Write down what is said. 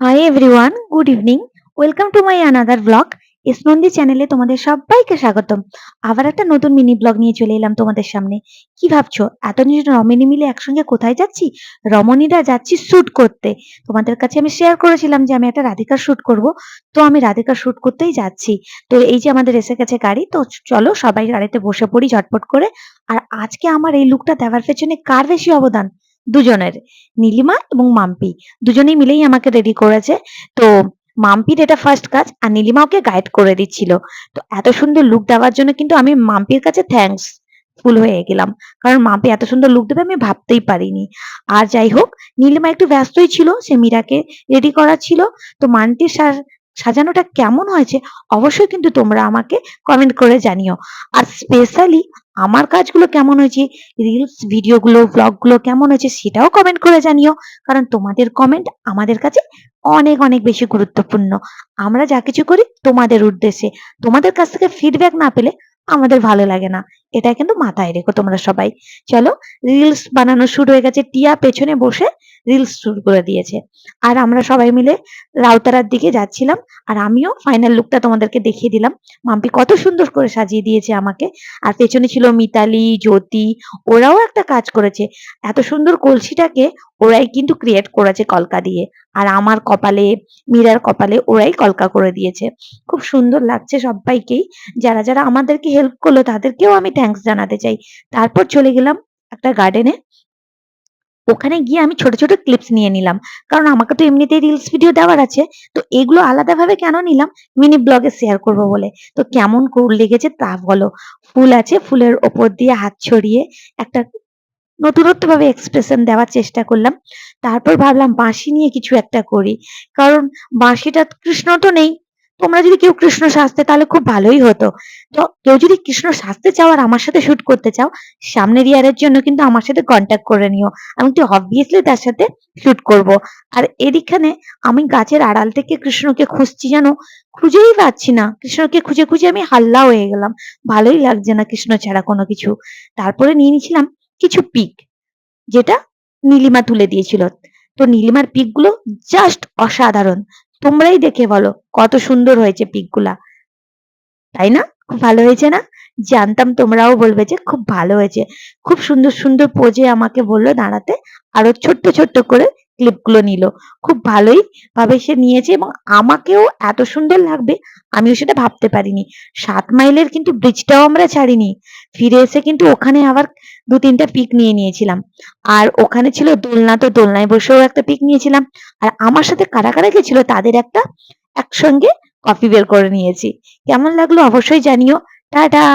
High everyone, good evening. Welcome to my another blog. ইসনন্দি চ্যানেলে তোমাদের সবাইকে স্বাগতম। আবার একটা নতুন মিনি ব্লগ নিয়ে চলে এলাম তোমাদের সামনে। কি ভাবছো, এতদিন রমণী মিলে একসঙ্গে কোথায় যাচ্ছি? রমণীরা যাচ্ছি শুট করতে। তোমাদের কাছে আমি শেয়ার করেছিলাম যে আমি একটা রাধিকার শুট করব, তো আমি রাধিকার শুট করতেই যাচ্ছি। তো এই যে আমাদের এসে গেছে গাড়ি, তো চলো সবাই গাড়িতে বসে পড়ি ঝটপট করে। আর আজকে আমার এই লুকটা দেওয়ার পেছনে কার বেশি অবদান? দুজনের, নীলিমা এবং মাম্পি। দুজনেই মিলেই আমাকে রেডি করেছে। তো মাম্পির এটা ফার্স্ট কাজ, আর নীলিমা ওকে গাইড করে দিচ্ছিল। তো এত সুন্দর লুক দেওয়ার জন্য কিন্তু আমি মাম্পির কাছে থ্যাঙ্কস ফুল হয়ে গেলাম, কারণ মাম্পি এত সুন্দর লুক দেবে আমি ভাবতেই পারিনি। আর যাই হোক, নীলিমা একটু ব্যস্তই ছিল, সে মীরাকে রেডি করা ছিল। তো মানটির সাজানোটা কেমন হয়েছে অবশ্যই কিন্তু তোমরা আমাকে কমেন্ট করে জানিও। আর স্পেশালি আমার কাজগুলো কেমন হয়েছে, রিলস ভিডিওগুলো ব্লগগুলো কেমন হয়েছে সেটাও কমেন্ট করে জানিও, কারণ তোমাদের কমেন্ট আমাদের কাছে অনেক অনেক বেশি গুরুত্বপূর্ণ। আমরা যা কিছু করি তোমাদের উদ্দেশ্যে, তোমাদের কাছ থেকে ফিডব্যাক না পেলে আমাদের ভালো লাগে না। এটা কিন্তু মাথায় রেখো তোমরা সবাই। চলো, রিলস বানানো শুরু হয়ে গেছে। টিয়া পেছনে বসে রিলস শুরু করে দিয়েছে, আর আমরা সবাই মিলে রাউতারার দিকে যাচ্ছিলাম। আর আমিও ফাইনাল লুকটা তোমাদেরকে দেখিয়ে দিলাম। মাম্পি কত সুন্দর করে সাজিয়ে দিয়েছে আমাকে। আর পেছনে ছিল মিতালি, জ্যোতি, ওরাও একটা কাজ করেছে। এত সুন্দর কলসিটাকে ওরাই কিন্তু ক্রিয়েট করেছে কলকা দিয়ে। আর আমার কপালে, মীরার কপালে ওরাই কলকা করে দিয়েছে। খুব সুন্দর লাগছে সবাইকেই। যারা যারা আমাদেরকে হেল্প করলো তাদেরকেও আমি থ্যাঙ্কস জানাতে চাই। তারপর চলে গেলাম একটা গার্ডেনে। ওখানে গিয়ে আমি ছোট ছোট ক্লিপস নিয়ে নিলাম, কারণ আমাকে তো এমনিতেই রিলস ভিডিও দেওয়ার আছে। তো এগুলো আলাদাভাবে কেন নিলাম, মিনি ব্লগে শেয়ার করব বলে। তো কেমন লেগেছে তা বলো। ফুল আছে, ফুলের ওপর দিয়ে হাত ছড়িয়ে একটা নতুনত্ব ভাবে এক্সপ্রেশন দেওয়ার চেষ্টা করলাম। তারপর ভাবলাম বাঁশি নিয়ে কিছু একটা করি, কারণ বাঁশিটা কৃষ্ণ তো নেই। তোমরা যদি কেউ কৃষ্ণ সাজতে তাহলে খুব ভালোই হতো। তো কেউ যদি কৃষ্ণ সাজতে চাও আর আমার সাথে শুট করতে চাও, সামনের ইয়ারের জন্য কিন্তু আমার সাথে কন্ট্যাক্ট করে নিও। আমি তো অবভিয়াসলি তার সাথে শুট করব। আর এদিকখানে আমি গাছের আড়াল থেকে কৃষ্ণকে খুঁজছি, জানো, খুঁজেই পাচ্ছি না। কৃষ্ণকে খুঁজে খুঁজে আমি হাল্লা হয়ে গেলাম। ভালোই লাগছে না কৃষ্ণ ছাড়া কোনো কিছু। তারপরে নিয়ে নিয়েছিলাম কিছু পিক, যেটা নীলিমা তুলে দিয়েছিল। তো নীলিমার পিক গুলো জাস্ট অসাধারণ। তোমরাই দেখে বলো কত সুন্দর হয়েছে পিক গুলা, তাই না? খুব ভালো হয়েছে না? জানতাম তোমরাও বলবে যে খুব ভালো হয়েছে। খুব সুন্দর সুন্দর পোজে আমাকে বললো দাঁড়াতে, আরো ছোট্ট ছোট্ট করে ক্লিপ গুলো নিল। খুব ভালোই ভাবে সে নিয়েছে, এবং আমাকেও এত সুন্দর লাগবে আমিও সেটা ভাবতে পারিনি। 7 মাইলের কিন্তু ব্রিজটাও আমরা ছাড়িনি। ফিরে এসে কিন্তু ওখানে আবার 2-3টা পিক নিয়ে নিয়েছিলাম। আর ওখানে ছিল দোলনা, তো দোলনায় বসেও একটা পিক নিয়েছিলাম। আর আমার সাথে কারা কারা গেছিল তাদের একটা একসঙ্গে কপি বের করে নিয়েছি। কেমন লাগলো অবশ্যই জানিও। টাটা।